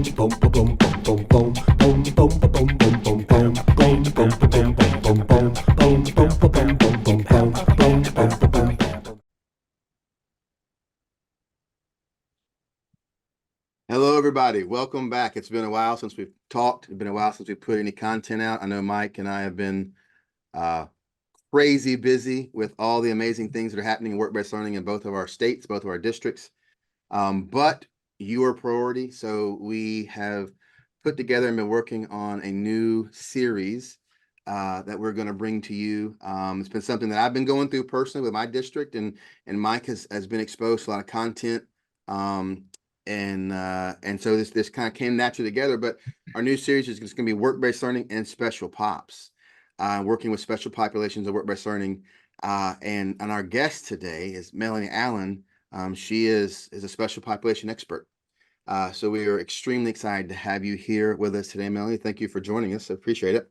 Hello, everybody. Welcome back. It's been a while since we've talked. It's been a while since we put any content out. I know Mike and I have been crazy busy with all the amazing things that are happening in work-based learning in both of our states, both of our districts. But you are a priority. So we have put together and been working on a new series that we're going to bring to you. It's been something that I've been going through personally with my district, and Mike has been exposed to a lot of content. And so this kind of came naturally together. But our new series is going to be work-based learning and special pops, working with special populations of work-based learning. And our guest today is Melanie Allen. She is a special population expert. So we are extremely excited to have you here with us today, Melanie. Thank you for joining us. I appreciate it.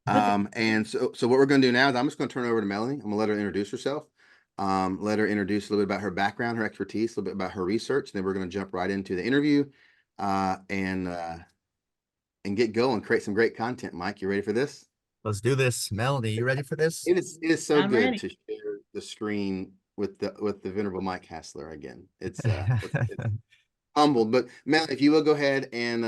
And so what we're going to do now is I'm just going to turn it over to Melanie. I'm going to let her introduce herself. Let her introduce a little bit about her background, her expertise, a little bit about her research. Then we're going to jump right into the interview and get going, create some great content. Mike, you ready for this? Let's do this. Melanie, you ready for this? It is so I'm good ready to share the screen with the venerable Mike Hassler again. It's humbled. But Melanie, if you will go ahead and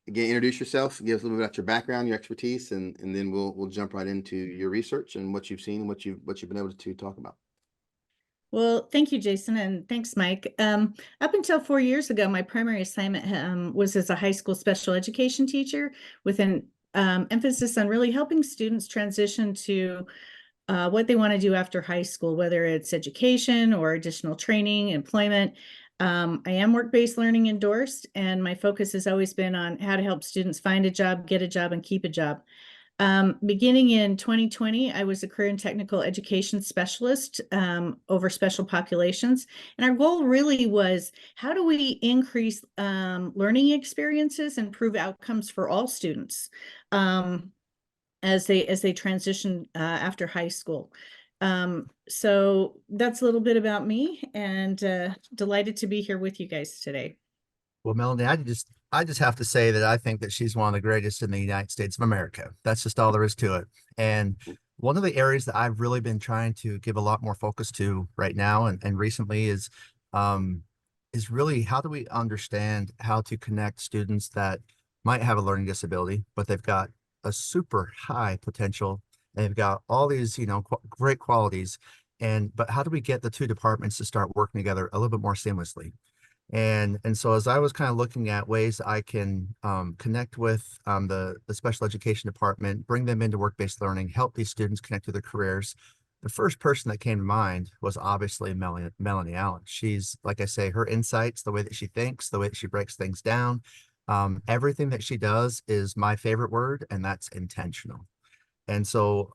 again introduce yourself, give us a little bit about your background, your expertise, and then we'll jump right into your research and what you've seen and what you've been able to talk about. Well, thank you, Jason, and thanks, Mike. Up until 4 years ago, my primary assignment was as a high school special education teacher with an emphasis on really helping students transition to what they want to do after high school, whether it's education or additional training, employment. I am work-based learning endorsed, and my focus has always been on how to help students find a job, get a job, and keep a job. Beginning in 2020, I was a career and technical education specialist over special populations. And our goal really was, how do we increase learning experiences and improve outcomes for all students as they transition after high school? So that's a little bit about me, and delighted to be here with you guys today. Well, Melanie, I just have to say that I think that she's one of the greatest in the United States of America. That's just all there is to it. And one of the areas that I've really been trying to give a lot more focus to right now and recently is really, how do we understand how to connect students that might have a learning disability, but they've got a super high potential, and they've got all these, great qualities. But how do we get the two departments to start working together a little bit more seamlessly? And so as I was kind of looking at ways I can connect with the special education department, bring them into work-based learning, help these students connect to their careers, the first person that came to mind was obviously Melanie Allen. She's, like I say, her insights, the way that she thinks, the way that she breaks things down, everything that she does is my favorite word, and that's intentional. And so,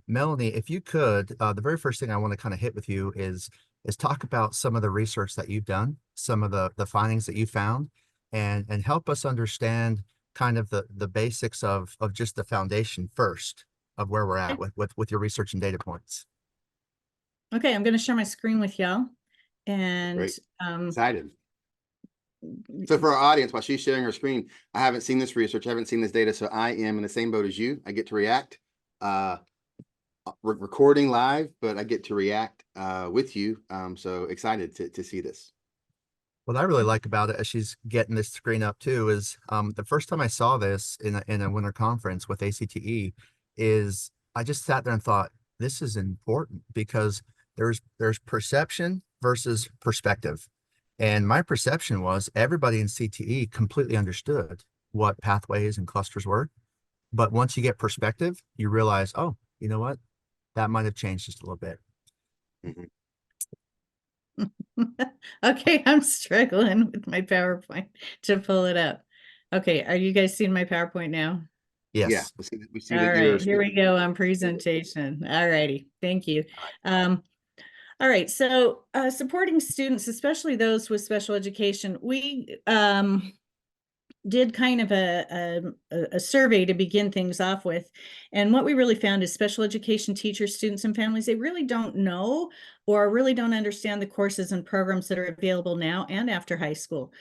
Melanie, if you could, the very first thing I want to kind of hit with you is talk about some of the research that you've done, some of the findings that you found, and help us understand kind of the basics of just the foundation first of where we're at with your research and data points. Okay, I'm going to share my screen with y'all. And excited. So for our audience, while she's sharing her screen, I haven't seen this research, I haven't seen this data, so I am in the same boat as you. I get to react. Recording live, but I get to react with you. So excited to see this. What I really like about it, as she's getting this screen up too, is the first time I saw this in a winter conference with ACTE, is I just sat there and thought, this is important, because there's perception versus perspective. And my perception was everybody in CTE completely understood what pathways and clusters were. But once you get perspective, you realize, oh, you know what? That might have changed just a little bit. Okay, I'm struggling with my PowerPoint to pull it up. Okay, are you guys seeing my PowerPoint now? Yes. Yeah, we see all right, here we go on presentation. All righty, thank you. All right, so supporting students, especially those with special education, we did kind of a survey to begin things off with. And what we really found is special education teachers, students, and families, they really don't know or really don't understand the courses and programs that are available now and after high school.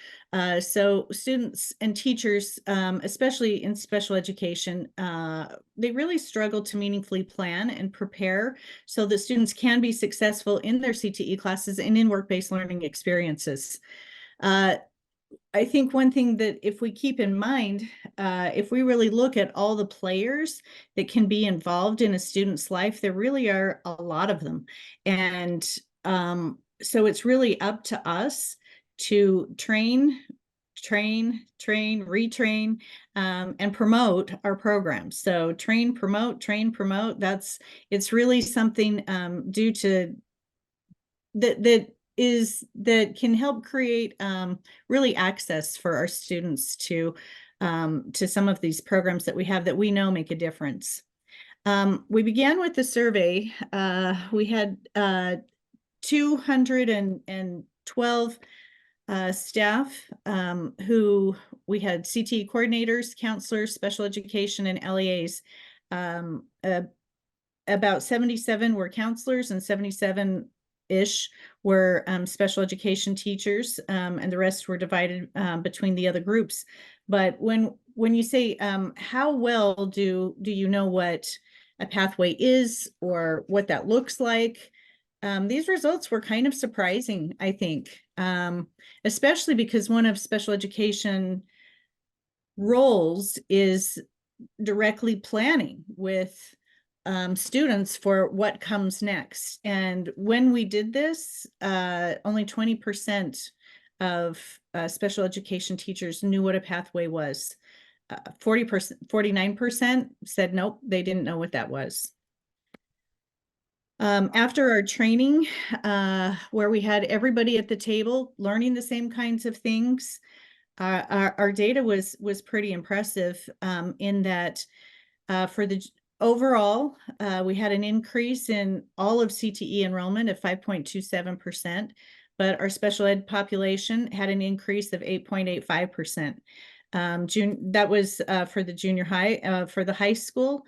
So students and teachers, especially in special education, they really struggle to meaningfully plan and prepare so that students can be successful in their CTE classes and in work-based learning experiences. I think one thing that if we keep in mind, if we really look at all the players that can be involved in a student's life, there really are a lot of them. And so it's really up to us to train, retrain, and promote our programs. So train, promote, it's really something due to that can help create really access for our students to some of these programs that we have that we know make a difference. We began with the survey. We had 212 staff who we had CTE coordinators, counselors, special education, and LEAs. About 77 were counselors and 77-ish were special education teachers, and the rest were divided between the other groups. But when you say how well do you know what a pathway is or what that looks like, these results were kind of surprising, I think, especially because one of special education roles is directly planning with students for what comes next. And when we did this, only 20% of special education teachers knew what a pathway was. 49% said nope, they didn't know what that was. After our training, where we had everybody at the table learning the same kinds of things, our data was pretty impressive in that for the overall, we had an increase in all of CTE enrollment of 5.27%, but our special ed population had an increase of 8.85%. That was for the junior high. For the high school,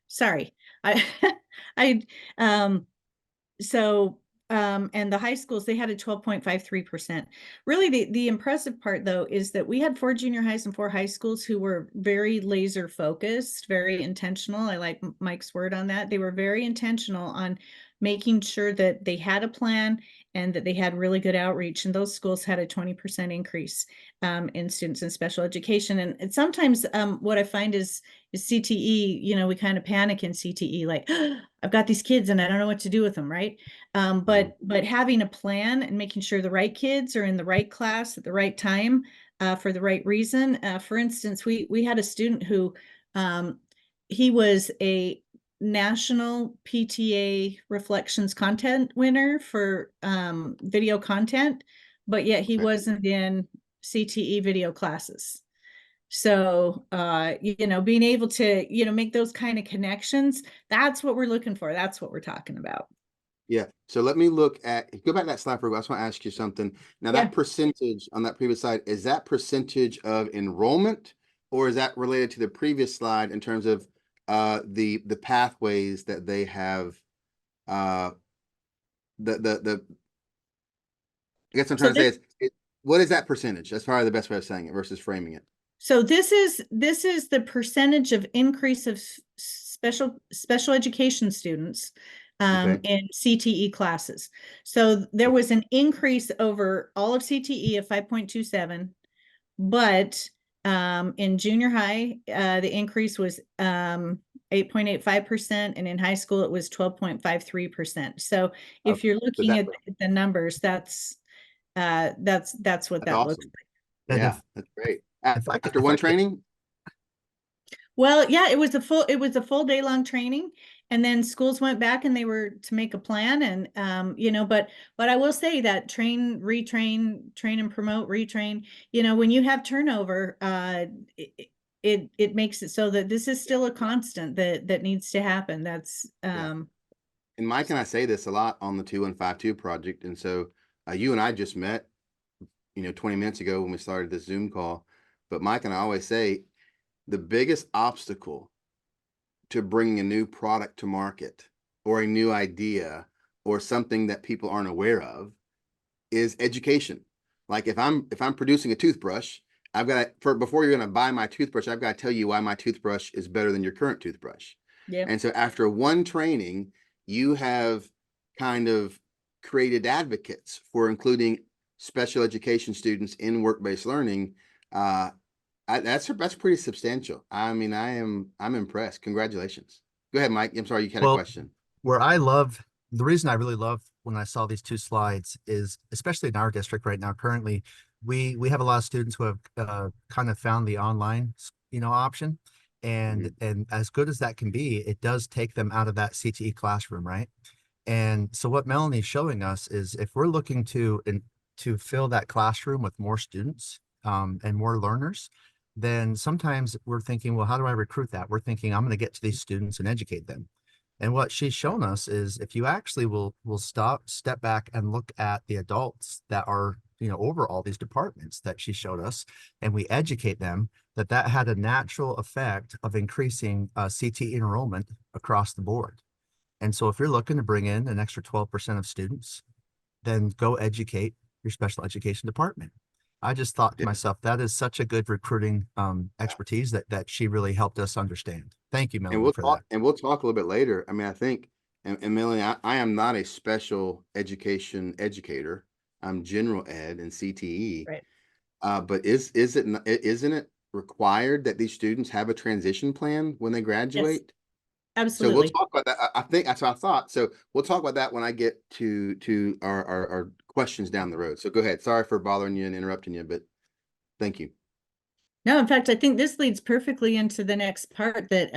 sorry, and the high schools, they had a 12.53%. Really, the impressive part, though, is that we had 4 junior highs and 4 high schools who were very laser focused, very intentional. I like Mike's word on that. They were very intentional on making sure that they had a plan and that they had really good outreach. And those schools had a 20% increase in students in special education. And sometimes what I find is CTE, we kind of panic in CTE, like, I've got these kids and I don't know what to do with them, right? But having a plan and making sure the right kids are in the right class at the right time for the right reason. For instance, we had a student who he was a national PTA reflections content winner for video content, but yet he wasn't in CTE video classes. So, being able to, make those kind of connections, that's what we're looking for. That's what we're talking about. Yeah. So let me go back to that slide for a while. I just want to ask you something. Now, that percentage on that previous slide, is that percentage of enrollment, or is that related to the previous slide in terms of the pathways that they have? I guess I'm trying to say is what is that percentage? That's probably the best way of saying it versus framing it. So this is the percentage of increase of special education students in CTE classes. So there was an increase over all of CTE of 5.27, but in junior high, the increase was 8.85%, and in high school it was 12.53%. So if you're looking at the numbers, that's what that awesome. looks like. Yeah, that's great. After one training? Well, yeah, it was a full day long training, and then schools went back and they were to make a plan, and but I will say that train, retrain, train and promote, retrain, when you have turnover, it makes it so that this is still a constant that needs to happen. That's And Mike and I say this a lot on the 2152 project. And so you and I just met, 20 minutes ago when we started this Zoom call. But Mike and I always say the biggest obstacle to bringing a new product to market or a new idea or something that people aren't aware of is education. Like if I'm producing a toothbrush, I've got before you're going to buy my toothbrush, I've got to tell you why my toothbrush is better than your current toothbrush. Yeah. And so after one training, you have kind of created advocates for including special education students in work-based learning. That's pretty substantial. I mean, I'm impressed. Congratulations. Go ahead, Mike. I'm sorry, you had a Well, question. the reason I really love when I saw these two slides is, especially in our district right now, currently, we have a lot of students who have kind of found the online, option. And as good as that can be, it does take them out of that CTE classroom, right? And so what Melanie's showing us is if we're looking to fill that classroom with more students and more learners, then sometimes we're thinking, well, how do I recruit that? We're thinking I'm going to get to these students and educate them. And what she's shown us is if you actually will step back and look at the adults that are, over all these departments that she showed us, and we educate them, that had a natural effect of increasing CTE enrollment across the board. And so if you're looking to bring in an extra 12% of students, then go educate your special education department. I just thought to myself, that is such a good recruiting expertise that she really helped us understand. Thank you, And Melanie, for that. we'll talk a little bit later. I mean, I think, and Melanie, I am not a special education educator. I'm general ed and CTE. Right. But isn't it required that these students have a transition plan when they Yes, graduate? So we'll absolutely. talk about that. I think that's what I thought. So we'll talk about that when I get to our questions down the road. So go ahead. Sorry for bothering you and interrupting you, but thank you. No, in fact, I think this leads perfectly into the next part that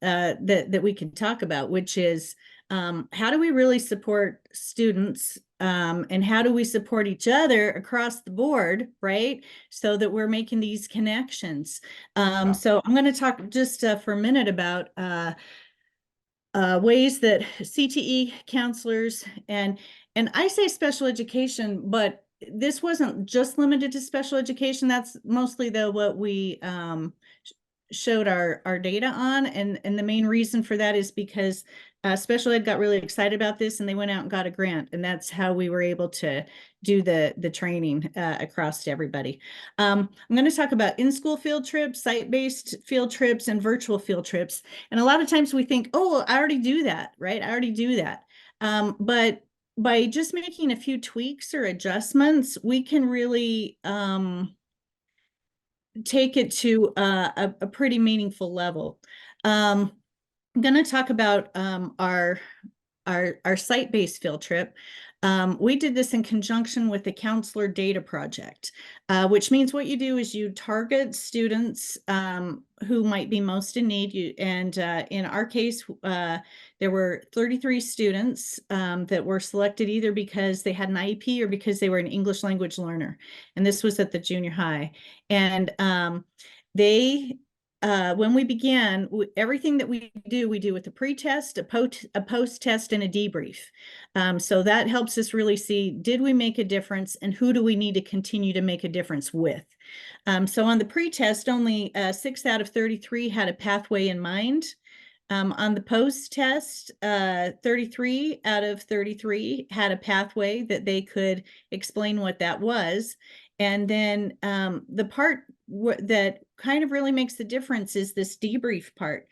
that we can talk about, which is how do we really support students and how do we support each other across the board, right? So that we're making these connections. So I'm going to talk just for a minute about ways that CTE counselors and I say special education, but this wasn't just limited to special education. That's mostly though what we showed our data on, and the main reason for that is because special ed got really excited about this and they went out and got a grant, and that's how we were able to do the training across to everybody. I'm going to talk about in-school field trips, site-based field trips, and virtual field trips. And a lot of times we think, oh, well, I already do that, right? I already do that. But by just making a few tweaks or adjustments, we can really take it to a pretty meaningful level. I'm going to talk about our site-based field trip. We did this in conjunction with the Counselor Data Project, which means what you do is you target students who might be most in need. In our case, there were 33 students that were selected either because they had an IEP or because they were an English language learner. And this was at the junior high. And when we began, everything that we do with a pre-test, a post-test, and a debrief. So that helps us really see, did we make a difference, and who do we need to continue to make a difference with? So on the pre-test, only 6 out of 33 had a pathway in mind. On the post-test, 33 out of 33 had a pathway that they could explain what that was. And then the part that kind of really makes the difference is this debrief part.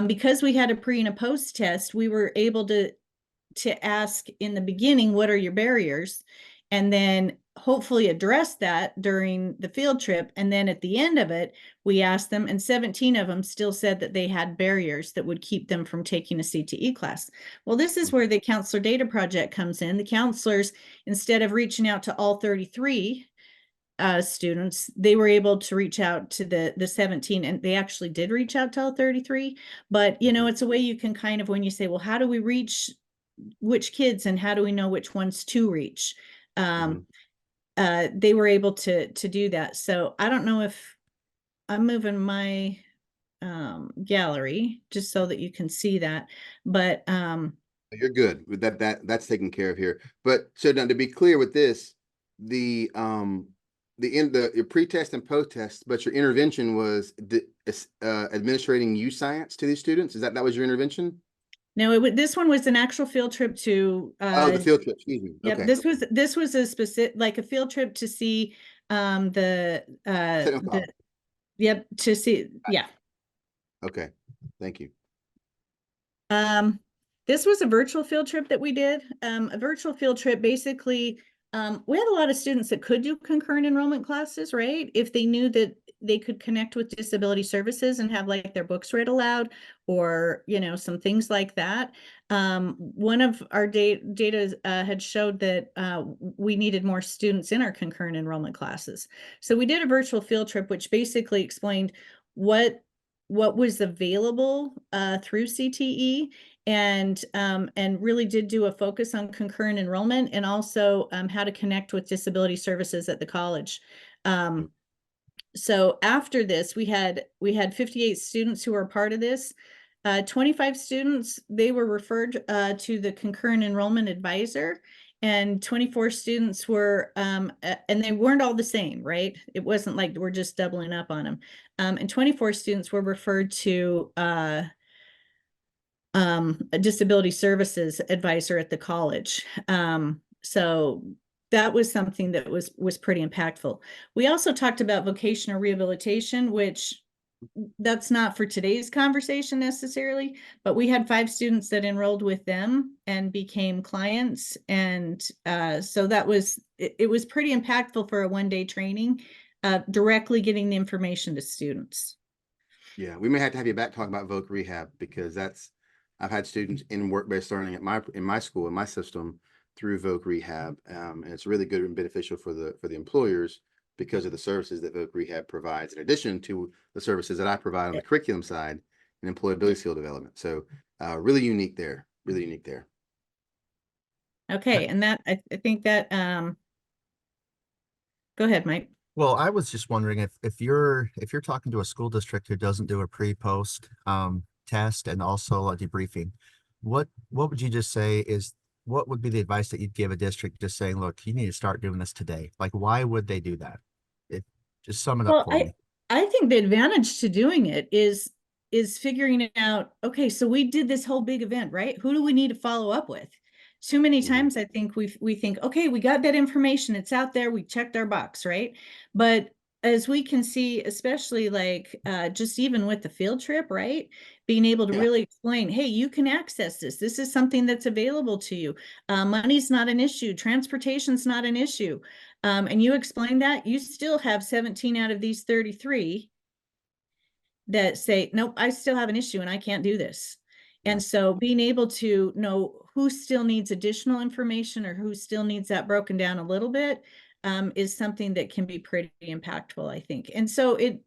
Because we had a pre and a post test, we were able to ask in the beginning, what are your barriers? And then hopefully address that during the field trip. And then at the end of it, we asked them, and 17 of them still said that they had barriers that would keep them from taking a CTE class. Well, this is where the Counselor Data Project comes in. The counselors, instead of reaching out to all 33 students, they were able to reach out to the 17, and they actually did reach out to all 33. But, it's a way you can kind of, when you say, well, how do we reach which kids and how do we know which ones to reach? They were able to do that. So I don't know if I'm moving my gallery just so that you can see that, but You're good with that. That's taken care of here. But so now to be clear with this, your pre-test and post-test, but your intervention was administrating U science to these students. Is that was your intervention? No, this one was an actual field trip to Oh, the field trip. Excuse me. yep, Okay. this was a specific, like a field trip to see Technical college. yep, to see, yeah. Okay. Thank you. This was a virtual field trip that we did. A virtual field trip, basically, we had a lot of students that could do concurrent enrollment classes, right? If they knew that they could connect with disability services and have like their books read aloud, or, you know, some things like that. One of our data had showed that we needed more students in our concurrent enrollment classes. So we did a virtual field trip, which basically explained what was available through CTE, and really did do a focus on concurrent enrollment, and also how to connect with disability services at the college. So after this, we had 58 students who were a part of this. 25 students, they were referred to the concurrent enrollment advisor, and 24 students were, and they weren't all the same, right? It wasn't like we're just doubling up on them. And 24 students were referred to a disability services advisor at the college. So that was something that was pretty impactful. We also talked about vocational rehabilitation, which that's not for today's conversation necessarily, but we had 5 students that enrolled with them and became clients. And so that was, it was pretty impactful for a one-day training, directly getting the information to students. Yeah, we may have to have you back talking about voc rehab, because I've had students in work-based learning at my school, in my system, through voc rehab, and it's really good and beneficial for the employers because of the services that voc rehab provides, in addition to the services that I provide on the curriculum side and employability skill development. So really unique there, really unique there. Okay, and that I think that go ahead, Mike. Well, I was just wondering if you're talking to a school district who doesn't do a pre-post test and also a debriefing, what would you just say is, what would be the advice that you'd give a district just saying, look, you need to start doing this today? Like, why would they do that? Just sum it up Well, for me. I think the advantage to doing it is figuring out, okay, so we did this whole big event, right? Who do we need to follow up with? Too many times I think we think, okay, we got that information, it's out there, we checked our box, right? But as we can see, especially like just even with the field trip, right? Being able to really explain, hey, you can access this. This is something that's available to you. Money's not an issue. Transportation's not an issue. And you explain that, you still have 17 out of these 33 that say, nope, I still have an issue and I can't do this. And so being able to know who still needs additional information or who still needs that broken down a little bit is something that can be pretty impactful, I think. And so it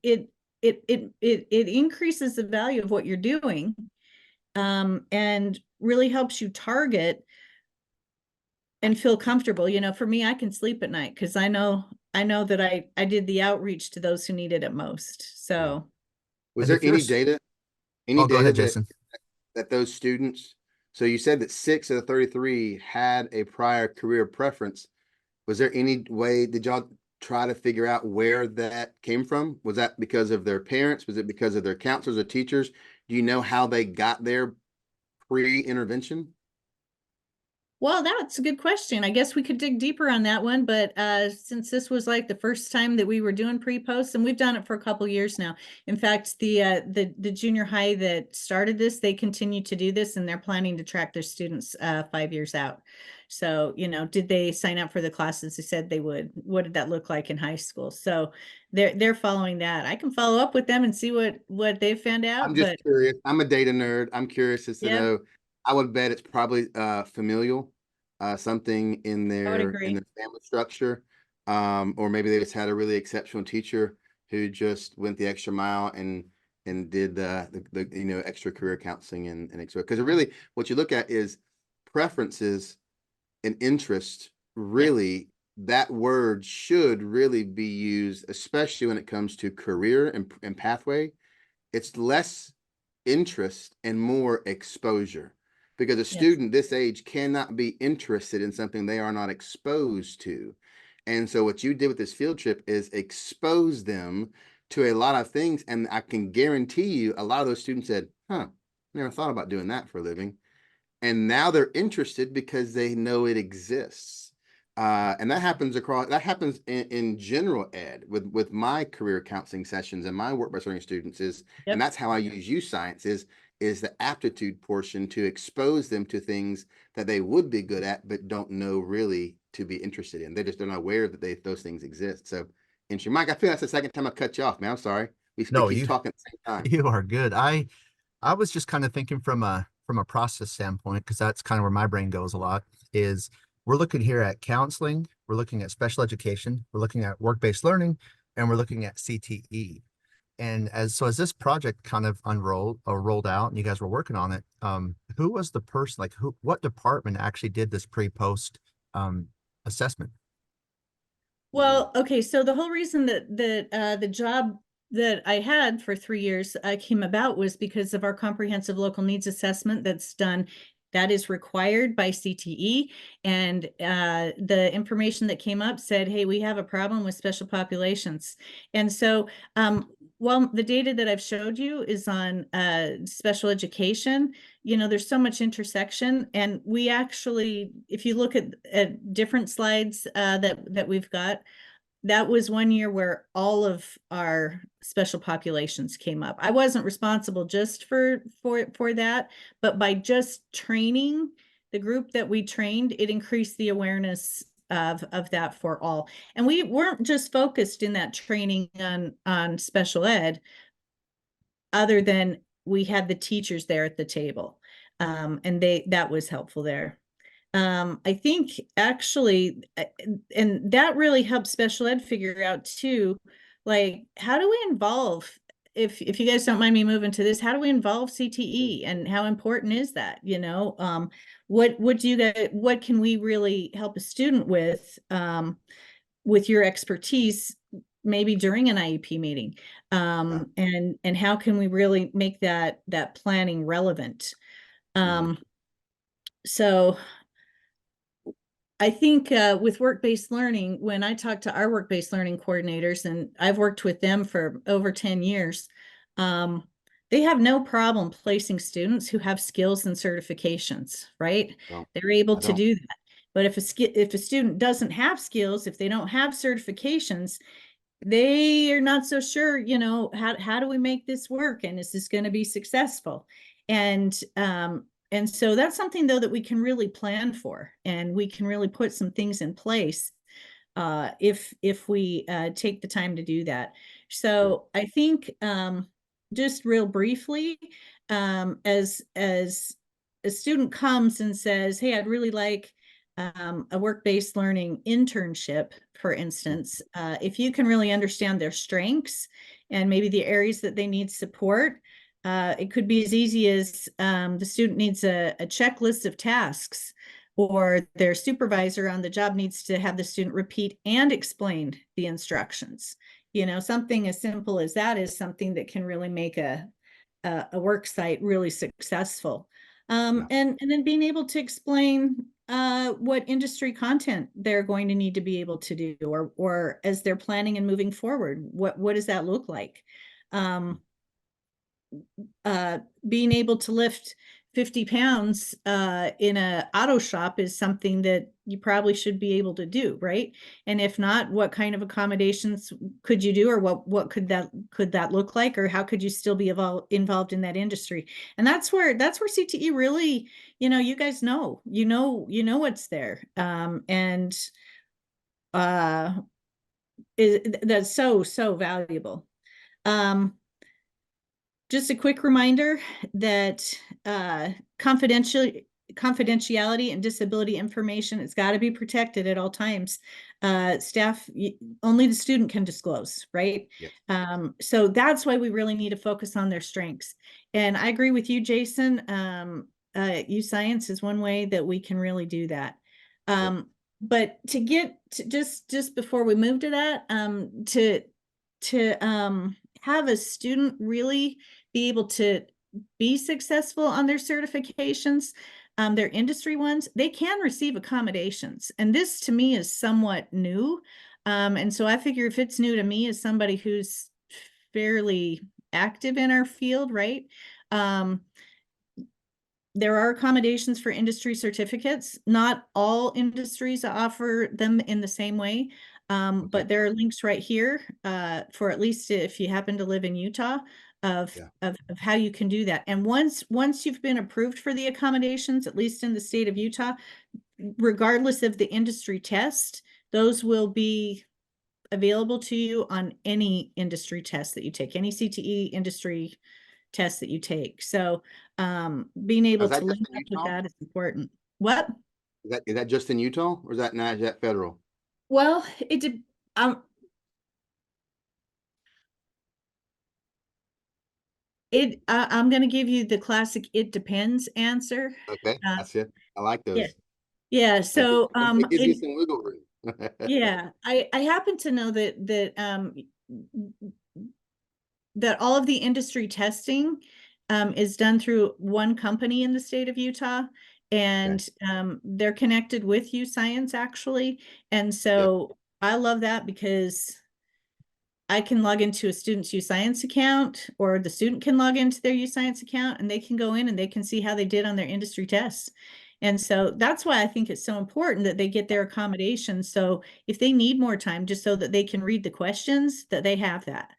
increases the value of what you're doing, and really helps you target and feel comfortable. You know, for me, I can sleep at night because I know that I did the outreach to those who needed it most. So Was And there if you're, any data, oh, go ahead, Jason. that those students, so you said that 6 of the 33 had a prior career preference. Was there any way, did y'all try to figure out where that came from? Was that because of their parents? Was it because of their counselors or teachers? Do you know how they got there pre-intervention? well, that's a good question. I guess we could dig deeper on that one, but since this was like the first time that we were doing pre-post, and we've done it for a couple years now. In fact, the junior high that started this, they continue to do this, and they're planning to track their students 5 years out. So, you know, did they sign up for the classes they said they would? What did that look like in high school? So they're following that. I can follow up with them and see what they found I'm out. just But curious. I'm a data nerd. I'm curious as to yeah, know. I would bet it's probably familial, something in I would their agree. family structure, or maybe they just had a really exceptional teacher who just went the extra mile and did the extra career counseling and extra, because really what you look at is preferences and interest. Yeah. Really, that word should really be used, especially when it comes to career and pathway. It's less interest and more exposure. because a Yes. student this age cannot be interested in something they are not exposed to. And so what you did with this field trip is expose them to a lot of things. And I can guarantee you a lot of those students said, huh, never thought about doing that for a living. And now they're interested because they know it exists. And that happens in general ed with my career counseling sessions and my work-based learning students and that's how I use youth science is the aptitude portion to expose them to things that they would be good at, but don't know really to be interested in. They're not aware that those things exist. So, interesting. Mike, I feel that's the second time I cut you off, man. I'm sorry. We No, keep talking at the same time. you are good. I was just kind of thinking from a process standpoint, because that's kind of where my brain goes a lot, is we're looking here at counseling, we're looking at special education, we're looking at work-based learning, and we're looking at CTE. And as this project kind of unrolled or rolled out and you guys were working on it, who was the person, like what department actually did this pre-post assessment? Well, okay, so the whole reason that the job that I had for 3 years came about was because of our comprehensive local needs assessment that's done, that is required by CTE. And the information that came up said, hey, we have a problem with special populations. And so while the data that I've showed you is on special education, you know, there's so much intersection. And we actually, if you look at different slides that we've got, that was 1 year where all of our special populations came up. I wasn't responsible just for that, but by just training the group that we trained, it increased the awareness of that for all. And we weren't just focused in that training on special ed, other than we had the teachers there at the table. And that was helpful there. I think actually, and that really helps special ed figure out too, like, how do we involve, if you guys don't mind me moving to this, how do we involve CTE and how important is that? You know, what do you guys, what can we really help a student with your expertise, maybe during an IEP meeting? And how can we really make that planning relevant? So I think with work-based learning, when I talk to our work-based learning coordinators, and I've worked with them for over 10 years, they have no problem placing students who have skills and certifications, right? No, They're able I to don't. do that. But if a student doesn't have skills, if they don't have certifications, they are not so sure, you know, how do we make this work? And is this going to be successful? And so that's something, though, that we can really plan for, and we can really put some things in place if we take the time to do that. So I think just real briefly, as a student comes and says, hey, I'd really like a work-based learning internship, for instance, if you can really understand their strengths and maybe the areas that they need support, it could be as easy as the student needs a checklist of tasks, or their supervisor on the job needs to have the student repeat and explain the instructions. You know, something as simple as that is something that can really make a work site really successful. And then being able to explain what industry content they're going to need to be able to do, or as they're planning and moving forward, what does that look like? Being able to lift 50 pounds in a auto shop is something that you probably should be able to do, right? And if not, what kind of accommodations could you do, or what could that look like, or how could you still be involved in that industry? And that's where CTE really, you know, you guys know, what's there, and that's so valuable. Just a quick reminder that confidentiality and disability information, it's got to be protected at all times. Staff, only the student can disclose, right? Yes. So that's why we really need to focus on their strengths. And I agree with you, Jason. Youth science is one way that we can really do that. But to get to just before we move to that, to have a student really be able to be successful on their certifications, their industry ones, they can receive accommodations. And this to me is somewhat new. And so I figure if it's new to me as somebody who's fairly active in our field, right? There are accommodations for industry certificates. Not all industries offer them in the same way. Okay. But there are links right here for at least if you happen to live in Utah of, Yeah. of how you can do that. And once you've been approved for the accommodations, at least in the state of Utah, regardless of the industry test, those will be available to you on any industry test that you take, any CTE industry test that you take. So being able Is that to just link in up with Utah? that is important. What? Is that just in Utah, or is that not, is that federal? Well, um I'm going to give you the classic "it depends" answer. Okay, Uh, that's it. I like yeah, those. yeah. That gives, So it gives you some wiggle room. yeah, I happen to know that all of the industry testing is done through one company in the state of Utah, and they're connected with UScience actually. And Yep. so I love that because I can log into a student's UScience account, or the student can log into their UScience account, and they can go in and they can see how they did on their industry tests. And so that's why I think it's so important that they get their accommodations. So if they need more time, just so that they can read the questions, that they have that.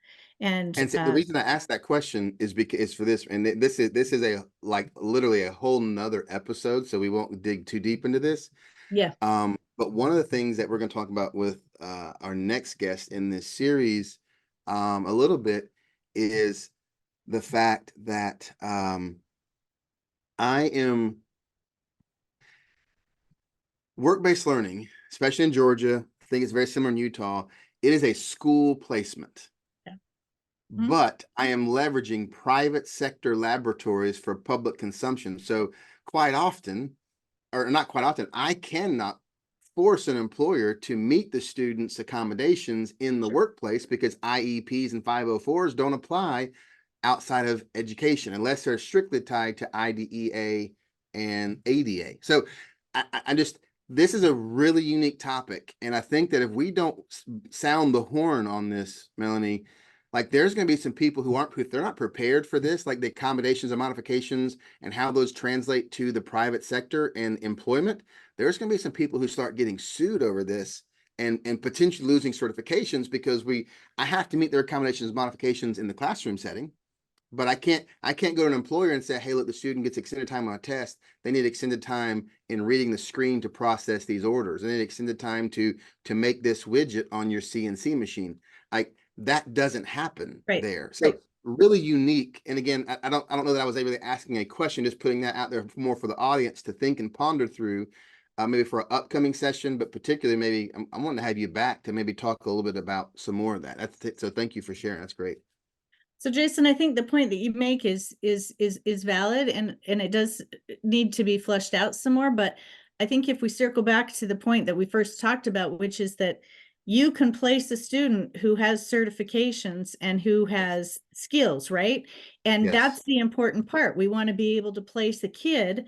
And And so the reason I asked that question is because it's for this, and this is a like literally a whole nother episode, so we won't dig too deep into this. yeah, But one of the things that we're going to talk about with our next guest in this series, a little bit, is the fact that I am work-based learning, especially in Georgia. I think it's very similar in Utah. It is a school placement. yeah. Mhm. But I am leveraging private sector laboratories for public consumption. So quite often, or not quite often, I cannot force an employer to meet the students' accommodations in the workplace because IEPs and 504s don't apply outside of education unless they're strictly tied to IDEA and ADA. So I just, this is a really unique topic. And I think that if we don't sound the horn on this, Melanie, like there's going to be some people who aren't, if they're not prepared for this, like the accommodations and modifications and how those translate to the private sector and employment, there's going to be some people who start getting sued over this and potentially losing certifications because I have to meet their accommodations and modifications in the classroom setting. But I can't go to an employer and say, hey, look, the student gets extended time on a test. They need extended time in reading the screen to process these orders. They need extended time to make this widget on your CNC machine. Like that doesn't happen Right, there. So right. really unique. And again, I don't know that I was really asking a question, just putting that out there more for the audience to think and ponder through, maybe for an upcoming session, but particularly maybe I'm wanting to have you back to maybe talk a little bit about some more of that. So thank you for sharing. That's great. So Jason, I think the point that you make is valid, and it does need to be fleshed out some more. But I think if we circle back to the point that we first talked about, which is that you can place a student who has certifications and who has skills, right? And Yes. that's the important part. We want to be able to place a kid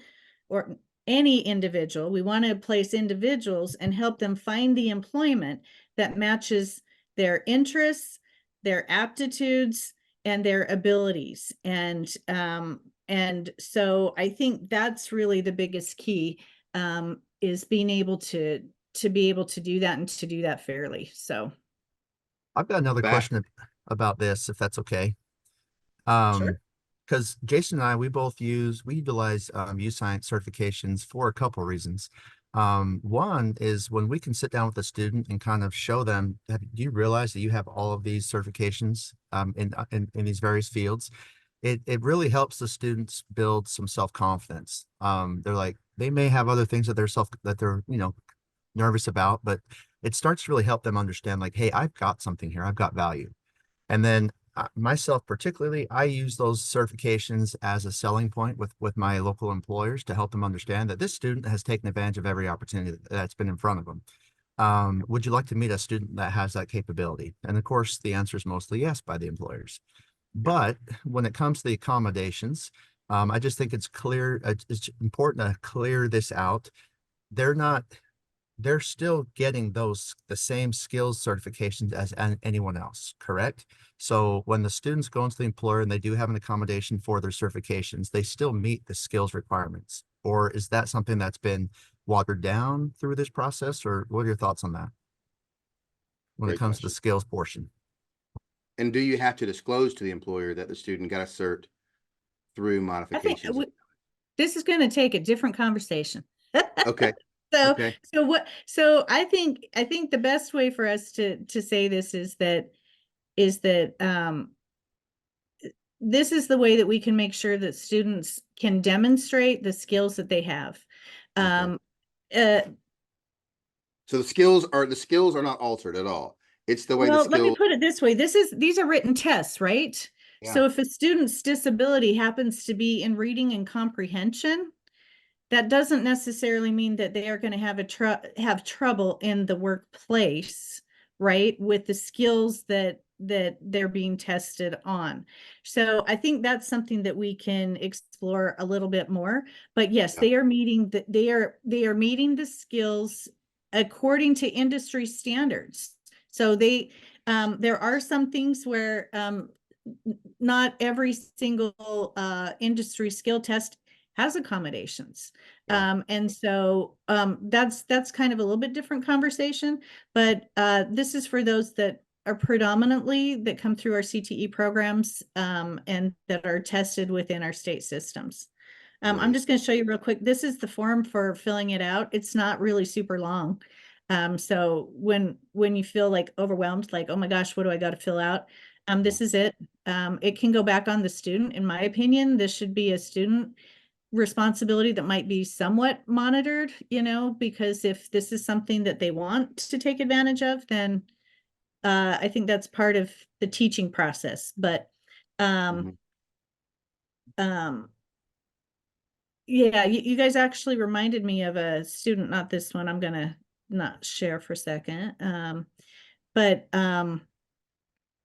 or any individual. We want to place individuals and help them find the employment that matches their interests, their aptitudes, and their abilities. And so I think that's really the biggest key, is being able to be able to do that and to do that fairly. So I've got another Back. question about this, if that's okay. sure. Because Jason and I, we utilize UScience certifications for a couple of reasons. One is when we can sit down with a student and kind of show them, do you realize that you have all of these certifications in these various fields? It really helps the students build some self-confidence. They're like, they may have other things that they're nervous about, but it starts to really help them understand like, hey, I've got something here, I've got value. And then myself particularly, I use those certifications as a selling point with my local employers to help them understand that this student has taken advantage of every opportunity that's been in front of them. Would you like to meet a student that has that capability? And of course, the answer is mostly yes by the employers. Yeah. But when it comes to the accommodations, I just think it's clear, it's important to clear this out. They're not, they're still getting the same skills certifications as anyone else, correct? So when the students go into the employer and they do have an accommodation for their certifications, they still meet the skills requirements. Or is that something that's been watered down through this process? Or what are your thoughts on that when it Great comes to the question. skills portion? And do you have to disclose to the employer that the student got a cert through I think modifications? this is going to take a different conversation. Okay. So, Okay. so I think the best way for us to say this is that this is the way that we can make sure that students can demonstrate the skills that they have. Okay. Uh, So the skills are not altered at all. It's the way the well, let me skills. put it this way. These are written tests, right? Yeah. So if a student's disability happens to be in reading and comprehension, that doesn't necessarily mean that they are going to have trouble in the workplace, right? With the skills that they're being tested on. So I think that's something that we can explore a little bit more. But yes, Yeah. they are meeting they are meeting the skills according to industry standards. So there are some things where not every single industry skill test has accommodations. Yeah. And so that's kind of a little bit different conversation, but this is for those that are predominantly that come through our CTE programs and that are tested within our state systems. I'm Great. just going to show you real quick. This is the form for filling it out. It's not really super long. So when you feel like overwhelmed, like, oh my gosh, what do I got to fill out? This is it. It can go back on the student. In my opinion, this should be a student responsibility that might be somewhat monitored, because if this is something that they want to take advantage of, then I think that's part of the teaching process. But Mhm. um, yeah, you guys actually reminded me of a student, not this one. I'm gonna not share for a second. But I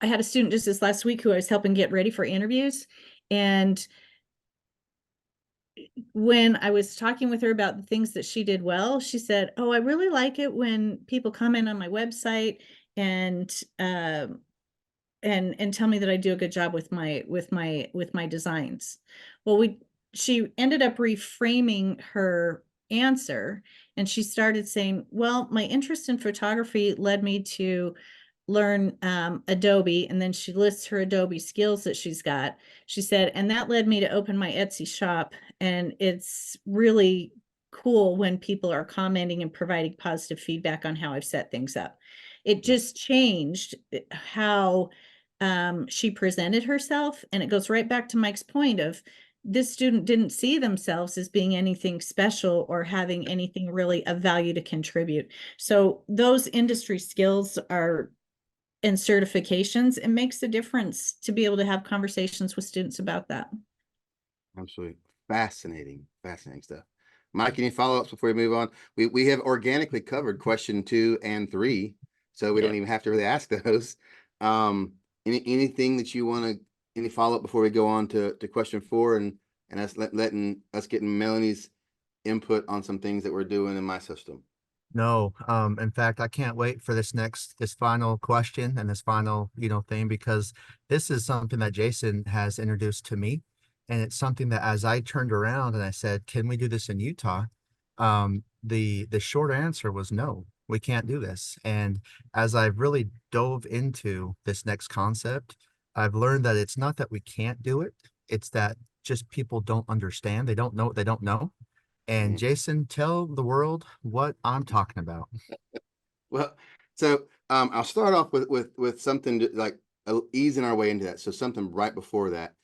had a student just this last week who I was helping get ready for interviews. And when I was talking with her about the things that she did well, she said, "Oh, I really like it when people comment on my website and and tell me that I do a good job with my designs." Well, she ended up reframing her answer, and she started saying, "Well, my interest in photography led me to learn Adobe," and then she lists her Adobe skills that she's got. She said, "And that led me to open my Etsy shop, and it's really cool when people are commenting and providing positive feedback on how I've set things up." It Yeah. just changed how she presented herself, and it goes right back to Mike's point of this student didn't see themselves as being anything special or having anything really of value to contribute. So those industry skills are and certifications, it makes a difference to be able to have conversations with students about that. Absolutely. Fascinating stuff. Mike, any follow-ups before we move on? We have organically covered question 2 and 3, so we don't even have to really ask those. Anything that you want to, any follow-up before we go on to question 4 and us letting us getting Melanie's input on some things that we're doing in my system. No, in fact, I can't wait for this final question and this final, thing, because this is something that Jason has introduced to me. And it's something that as I turned around and I said, can we do this in Utah? The short answer was no, we can't do this. And as I've really dove into this next concept, I've learned that it's not that we can't do it, it's that just people don't understand. They don't know what they don't know. And Mhm. Jason, tell the world what I'm talking about. Well, so I'll start off with something like easing our way into that. So something right before that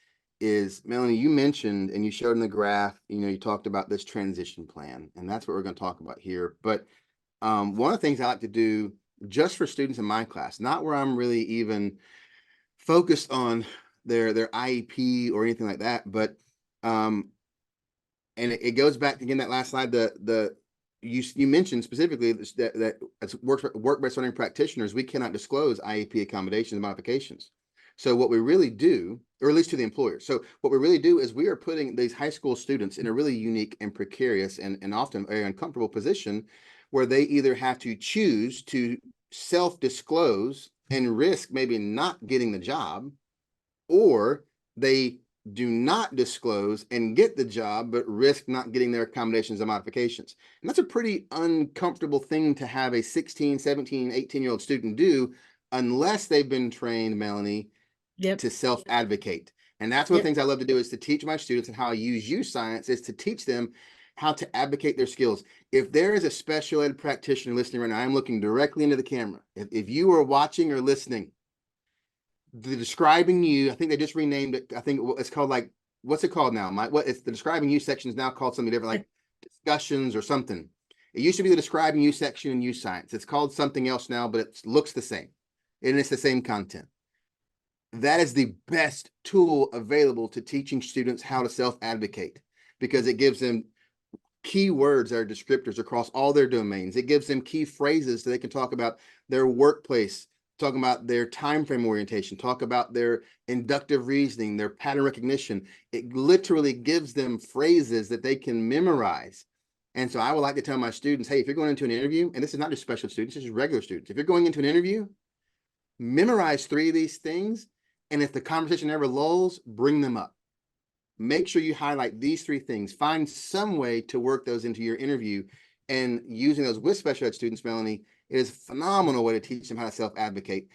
is, Melanie, you mentioned and you showed in the graph, you talked about this transition plan, and that's what we're going to talk about here. But one of the things I like to do just for students in my class, not where I'm really even focused on their IEP or anything like that, but and it goes back again, that last slide, you mentioned specifically that as work-based learning practitioners, we cannot disclose IEP accommodations and modifications. So what we really do, or at least to the employer. So what we really do is we are putting these high school students in a really unique and precarious and often very uncomfortable position where they either have to choose to self-disclose and risk maybe not getting the job, or they do not disclose and get the job, but risk not getting their accommodations and modifications. And that's a pretty uncomfortable thing to have a 16, 17, 18-year-old student do unless they've been trained, Melanie, Yep. to self-advocate. And that's one of the Yep. things I love to do is to teach my students, and how I use science is to teach them how to advocate their skills. If there is a special ed practitioner listening right now, I'm looking directly into the camera. If you are watching or listening, the describing you, I think they just renamed it. I think it's called like, what's it called now? What it's the describing you section is now called something different, like discussions or something. It used to be the describing you section in use science. It's called something else now, but it looks the same. And it's the same content. That is the best tool available to teaching students how to self-advocate, because it gives them keywords that are descriptors across all their domains. It gives them key phrases so they can talk about their workplace, talk about their time frame orientation, talk about their inductive reasoning, their pattern recognition. It literally gives them phrases that they can memorize. And so I would like to tell my students, hey, if you're going into an interview, and this is not just special students, this is regular students, if you're going into an interview, memorize 3 of these things. And if the conversation ever lulls, bring them up. Make sure you highlight these 3 things. Find some way to work those into your interview. And using those with special ed students, Melanie, is a phenomenal way to teach them how to self-advocate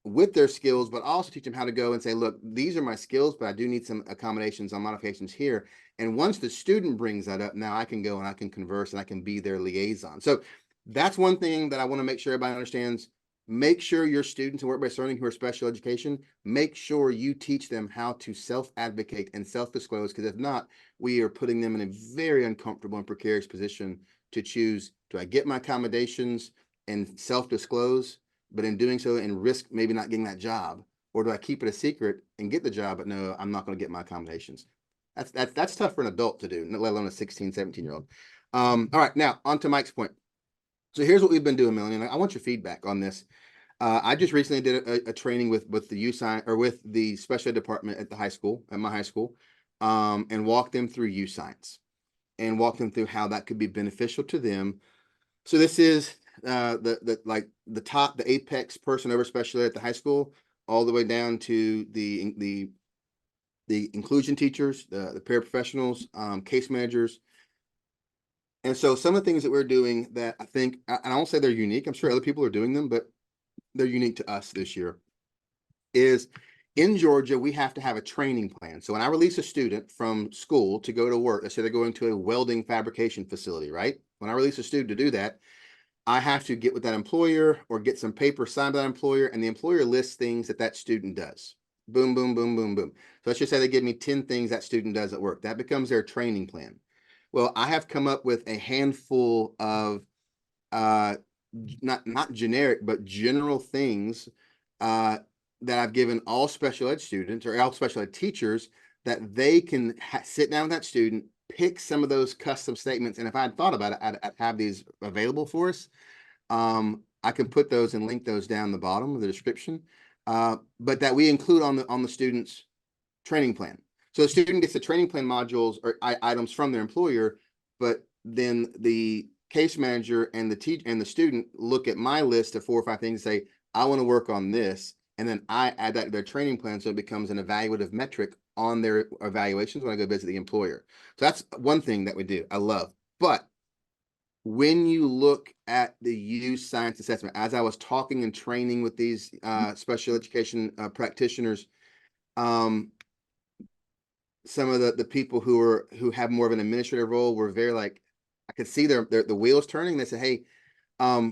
with their skills, but also teach them how to go and say, look, these are my skills, but I do need some accommodations and modifications here. And once the student brings that up, now I can go and I can converse and I can be their liaison. So that's one thing that I want to make sure everybody understands. Make sure your students in work-based learning who are special education, make sure you teach them how to self-advocate and self-disclose, because if not, we are putting them in a very uncomfortable and precarious position to choose, do I get my accommodations and self-disclose, but in doing so and risk maybe not getting that job, or do I keep it a secret and get the job, but no, I'm not going to get my accommodations? That's tough for an adult to do, let alone a 16, 17-year-old. All right, now on to Mike's point. So here's what we've been doing, Melanie, and I want your feedback on this. I just recently did a training with the youth science, or with the special ed department at my high school, and walked them through youth science and walked them through how that could be beneficial to them. So this is the apex person over special ed at the high school, all the way down to the inclusion teachers, the paraprofessionals, case managers. And so some of the things that we're doing that I think, and I won't say they're unique, I'm sure other people are doing them, but they're unique to us this year, is in Georgia, we have to have a training plan. So when I release a student from school to go to work, let's say they're going to a welding fabrication facility, right? When I release a student to do that, I have to get with that employer or get some paper signed by that employer, and the employer lists things that that student does. Boom, boom, boom, boom, boom. So let's just say they give me 10 things that student does at work. That becomes their training plan. Well, I have come up with a handful of not generic, but general things that I've given all special ed students or all special ed teachers, that they can sit down with that student, pick some of those custom statements. And if I had thought about it, I'd have these available for us. I can put those and link those down the bottom of the description, but that we include on the student's training plan. So the student gets the training plan modules or items from their employer, but then the case manager and the teacher and the student look at my list of 4 or 5 things and say, I want to work on this. And then I add that to their training plan. So it becomes an evaluative metric on their evaluations when I go visit the employer. So that's one thing that we do. I love. But when you look at the youth science assessment, as I was talking and training with these special education practitioners, some of the people who have more of an administrative role were very like, I could see the wheels turning. They said, hey, I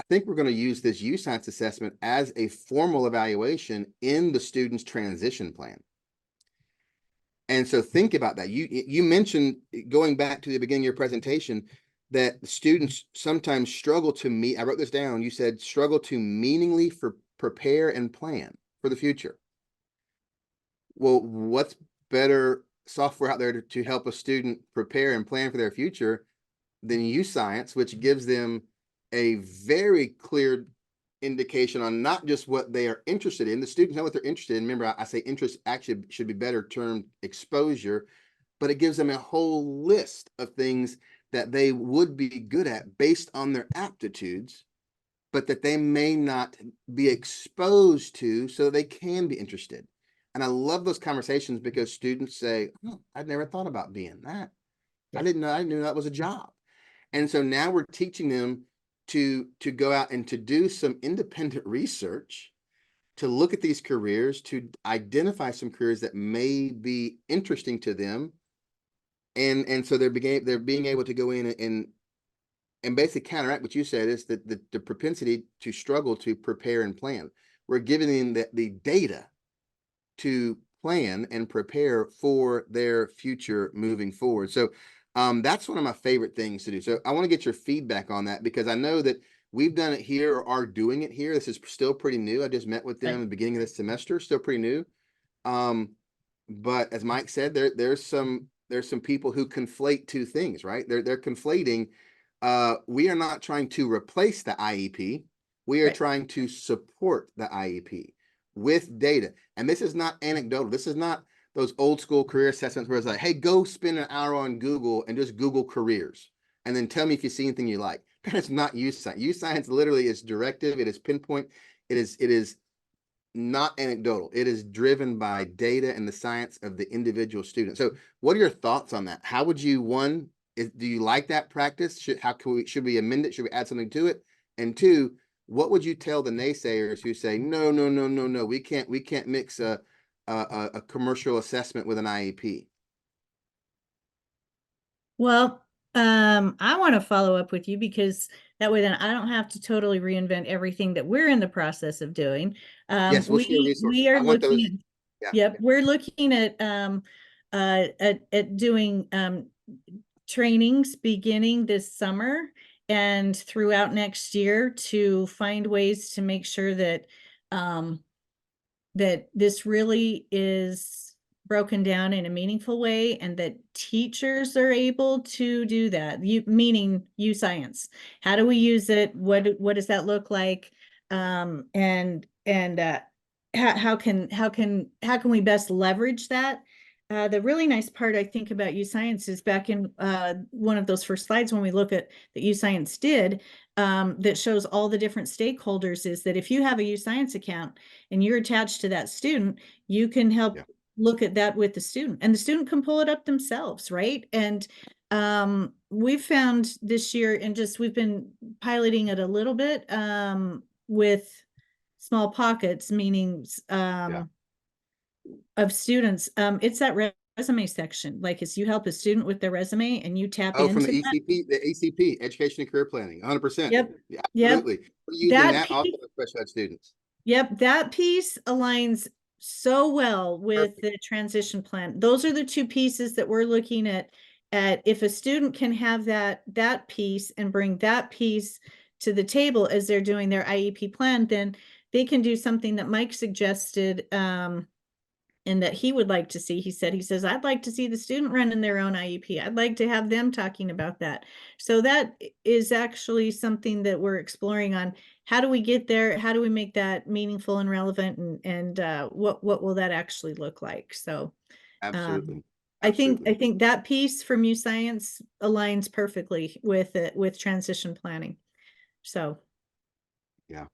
think we're going to use this youth science assessment as a formal evaluation in the student's transition plan. And so think about that. You mentioned, going back to the beginning of your presentation, that students sometimes struggle to meet. I wrote this down. You said struggle to meaningly prepare and plan for the future. Well, what's better software out there to help a student prepare and plan for their future than youth science, which gives them a very clear indication on not just what they are interested in. The students know what they're interested in. Remember, I say interest actually should be better termed exposure, but it gives them a whole list of things that they would be good at based on their aptitudes, but that they may not be exposed to so they can be interested. And I love those conversations because students say, oh, I'd never thought about being that. I didn't know, I knew that was a job. And so now we're teaching them to go out and to do some independent research, to look at these careers, to identify some careers that may be interesting to them. And so they're being able to go in and basically counteract what you said is that the propensity to struggle to prepare and plan. We're giving them the data to plan and prepare for their future moving forward. So that's one of my favorite things to do. So I want to get your feedback on that because I know that we've done it here or are doing it here. This is still pretty new. I just met with them at the beginning of this semester, still pretty new. But as Mike said, there's some people who conflate two things, right? They're conflating. We are not trying to replace the IEP. We are trying to support the IEP with data. And this is not anecdotal. This is not those old school career assessments where it's like, hey, go spend an hour on Google and just Google careers. And then tell me if you see anything you like. That's not youth science. Youth science literally is directive. It is pinpoint. It is not anecdotal. It is driven by data and the science of the individual student. So what are your thoughts on that? How would you, do you like that practice? Should we amend it? Should we add something to it? And two, what would you tell the naysayers who say, no, we can't mix a commercial assessment with an IEP? Well, I want to follow up with you because that way then I don't have to totally reinvent everything that we're in the process of doing. Yes, we'll share resources. We are looking at, yep, we're looking at doing trainings beginning this summer and throughout next year to find ways to make sure that that this really is broken down in a meaningful way and that teachers are able to do that. Meaning use science. How do we use it? What does that look like? And how can we best leverage that? The really nice part I think about use science is back in one of those first slides when we look at that use science did that shows all the different stakeholders is that if you have a use science account and you're attached to that student, you can help look at that with the student and the student can pull it up themselves, right? And we've found this year and we've been piloting it a little bit with small pockets, meaning of students. It's that resume section, like as you help a student with their resume and you tap into from the ECP, the ACP, Education and Career Planning, 100%. Yep. Absolutely. We're using that also with special ed students. Yep, that piece aligns so well with the transition plan. Those are the two pieces that we're looking at if a student can have that piece and bring that piece to the table as they're doing their IEP plan, then they can do something that Mike suggested and that he would like to see. He says, I'd like to see the student running their own IEP. I'd like to have them talking about that. So that is actually something that we're exploring on. How do we get there? How do we make that meaningful and relevant? And what will that actually look like? So absolutely. I think that piece from use science aligns perfectly with it, with transition planning. So yeah,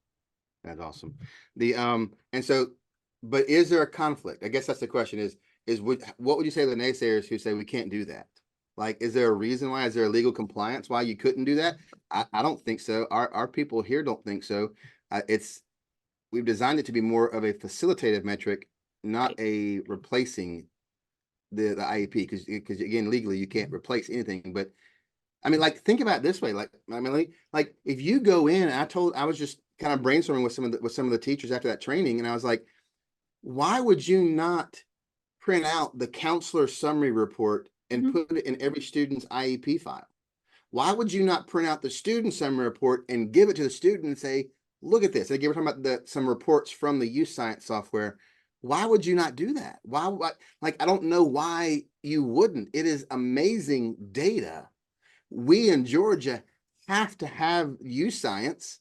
that's awesome. And so, but is there a conflict? I guess that's the question what would you say to the naysayers who say we can't do that? Like, is there a reason why? Is there a legal compliance why you couldn't do that? I don't think so. Our people here don't think so. We've designed it to be more of a facilitative metric, not a replacing the IEP, because again, legally you can't replace anything. But I mean, like, think about it this way. Like, I mean, like if you go in, I was just kind of brainstorming with some of the teachers after that training, and I was like, why would you not print out the counselor summary report and put it in every student's IEP file? Why would you not print out the student summary report and give it to the student and say, look at this? Again, we're talking about some reports from the use science software. Why would you not do that? Why, like, I don't know why you wouldn't. It is amazing data. We in Georgia have to have use science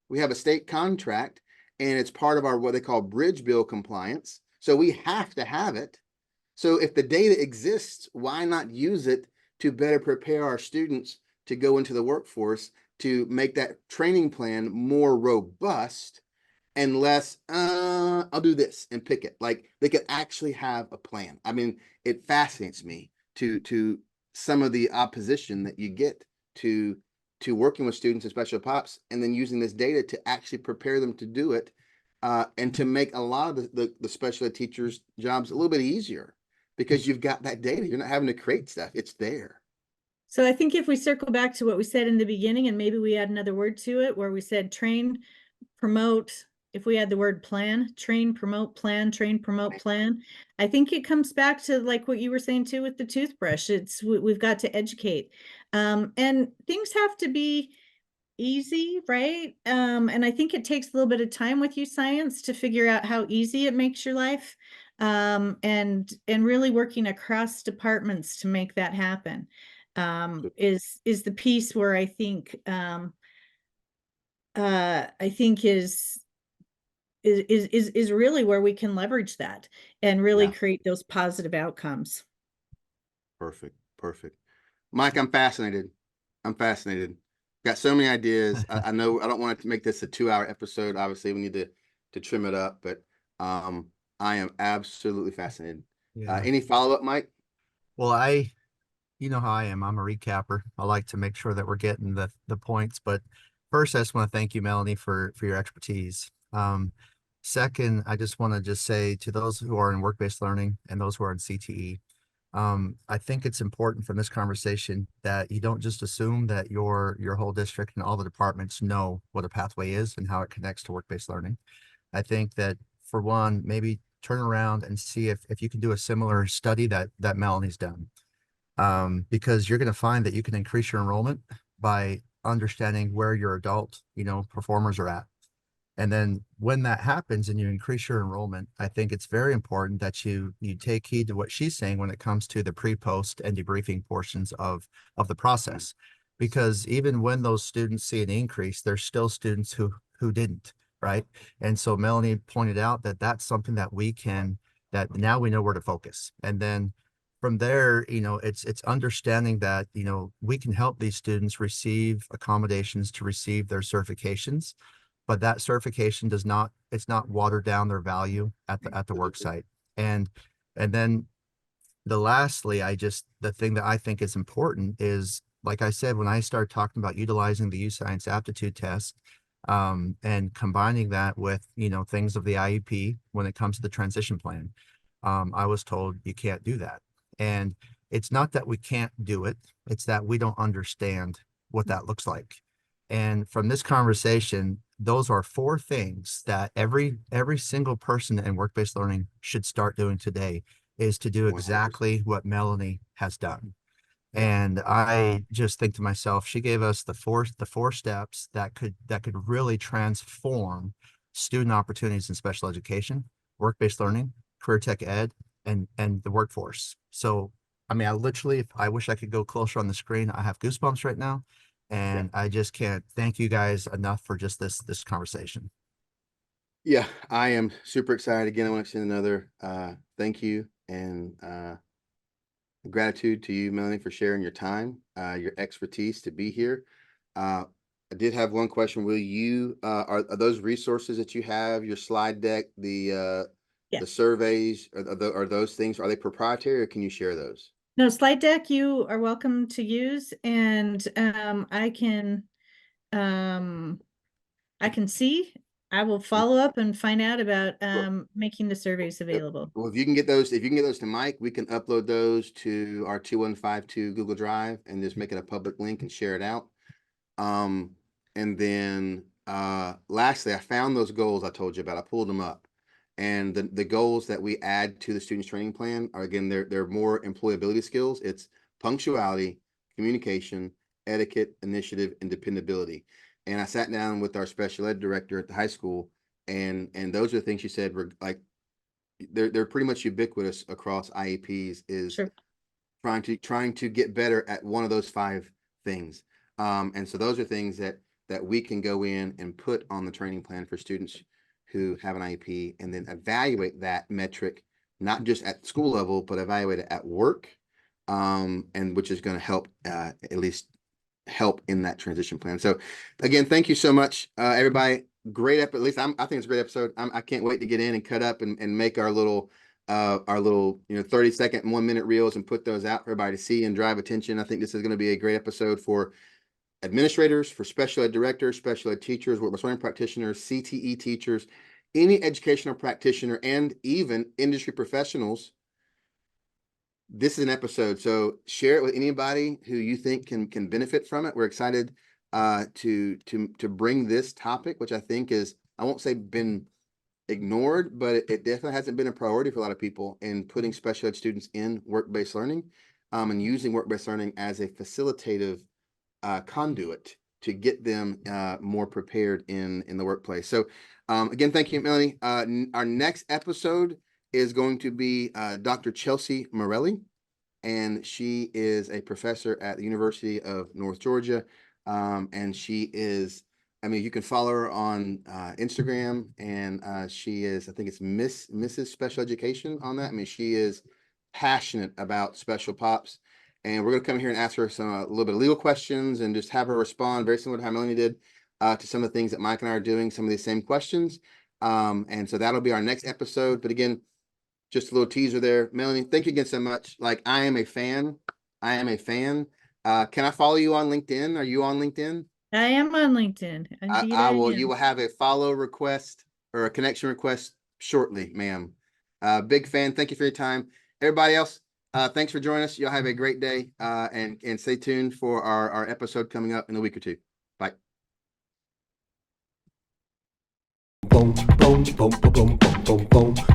We have a state contract, and it's part of our what they call bridge bill compliance. So we have to have it. So if the data exists, why not use it to better prepare our students to go into the workforce, to make that training plan more robust and less, I'll do this and pick it. Like they could actually have a plan. I mean, it fascinates me to some of the opposition that you get to working with students in special pops and then using this data to actually prepare them to do it, and to make a lot of the special ed teachers' jobs a little bit easier because you've got that data. You're not having to create stuff. It's there. So I think if we circle back to what we said in the beginning, and maybe we add another word to it where we said train, promote, if we add the word plan, train, promote, plan, train, promote, plan, I think it comes back to like what you were saying too with the toothbrush. We've got to educate. And things have to be easy, right? And I think it takes a little bit of time with you, science, to figure out how easy it makes your life. And really working across departments to make that happen is the piece where I think is really where we can leverage that and really Yeah. create those positive outcomes. Perfect. Perfect. Mike, I'm fascinated. I'm fascinated. Got so many ideas. I know I don't want to make this a 2-hour episode. Obviously, we need to trim it up, but I am absolutely fascinated. Yeah. Any follow-up, Mike? Well, you know how I am. I'm a recapper. I like to make sure that we're getting the points. But first, I just want to thank you, Melanie, for your expertise. Second, I just want to just say to those who are in work-based learning and those who are in CTE, I think it's important from this conversation that you don't just assume that your whole district and all the departments know what a pathway is and how it connects to work-based learning. I think that for one, maybe turn around and see if you can do a similar study that Melanie's done. Because you're going to find that you can increase your enrollment by understanding where your adult, performers are at. And then when that happens and you increase your enrollment, I think it's very important that you take heed to what she's saying when it comes to the pre-post and debriefing portions of the process. Because even when those students see an increase, there's still students who didn't, right? And so Melanie pointed out that that's something that that now we know where to focus. And then from there, it's understanding that, we can help these students receive accommodations to receive their certifications, but that certification it's not watered down their value at the work site. And then lastly, the thing that I think is important is, like I said, when I started talking about utilizing the U-Science aptitude test, and combining that with, things of the IEP when it comes to the transition plan, I was told you can't do that. And it's not that we can't do it, it's that we don't understand what that looks like. And from this conversation, those are 4 things that every single person in work-based learning should start doing today, is to do 100%. exactly what Melanie has done. And I just think to myself, she gave us the four steps that could really transform student opportunities in special education, work-based learning, career tech ed, and the workforce. So, I mean, I wish I could go closer on the screen. I have goosebumps right now, and I just can't thank you guys enough for just this conversation. Yeah, I am super excited. Again, I want to extend another thank you and gratitude to you, Melanie, for sharing your time, your expertise to be here. I did have one question. Will you are those resources that you have, your slide deck, the surveys, are those things, are they proprietary, or can you share those? No, slide deck you are welcome to use, and I can see. I will follow up and find out about making the surveys available. Well, if you can get those to Mike, we can upload those to our 2152 Google Drive and just make it a public link and share it out. And then lastly, I found those goals I told you about. I pulled them up, and the goals that we add to the student's training plan are, again, they're more employability skills. It's punctuality, communication, etiquette, initiative, and dependability. And I sat down with our special ed director at the high school, and those are the things she said were like they're pretty much ubiquitous across IEPs, is Sure. trying to get better at one of those 5 things. And so those are things that that we can go in and put on the training plan for students who have an IEP, and then evaluate that metric, not just at school level, but evaluate it at work, and which is going to help at least help in that transition plan. So again, thank you so much, everybody. Great episode. At least I think it's a great episode. I can't wait to get in and cut up and make our little 30-second, 1-minute reels and put those out for everybody to see and drive attention. I think this is going to be a great episode for administrators, for special ed directors, special ed teachers, work-based learning practitioners, CTE teachers, any educational practitioner, and even industry professionals. This is an episode, so share it with anybody who you think can benefit from it. We're excited to bring this topic, which I think is, I won't say been ignored, but it definitely hasn't been a priority for a lot of people in putting special ed students in work-based learning, and using work-based learning as a facilitative conduit to get them more prepared in the workplace. So again, thank you, Melanie. Our next episode is going to be Dr. Chelsea Morelli, and she is a professor at the University of North Georgia. And she is, I mean, you can follow her on Instagram, and she is, I think it's Mrs. Special Education on that. I mean, she is passionate about special pops, and we're going to come here and ask her a little bit of legal questions and just have her respond very similar to how Melanie did to some of the things that Mike and I are doing, some of these same questions. And so that'll be our next episode. But again, just a little teaser there. Melanie, thank you again so much. Like, I am a fan. Can I follow you on LinkedIn? Are you on LinkedIn? I am on LinkedIn. Indeed, I will. am. You will have a follow request or a connection request shortly, ma'am. Big fan. Thank you for your time. Everybody else, thanks for joining us. Y'all have a great day, and stay tuned for our episode coming up in a week or two. Bye. Boom, boom, boom, boom, boom, boom, boom.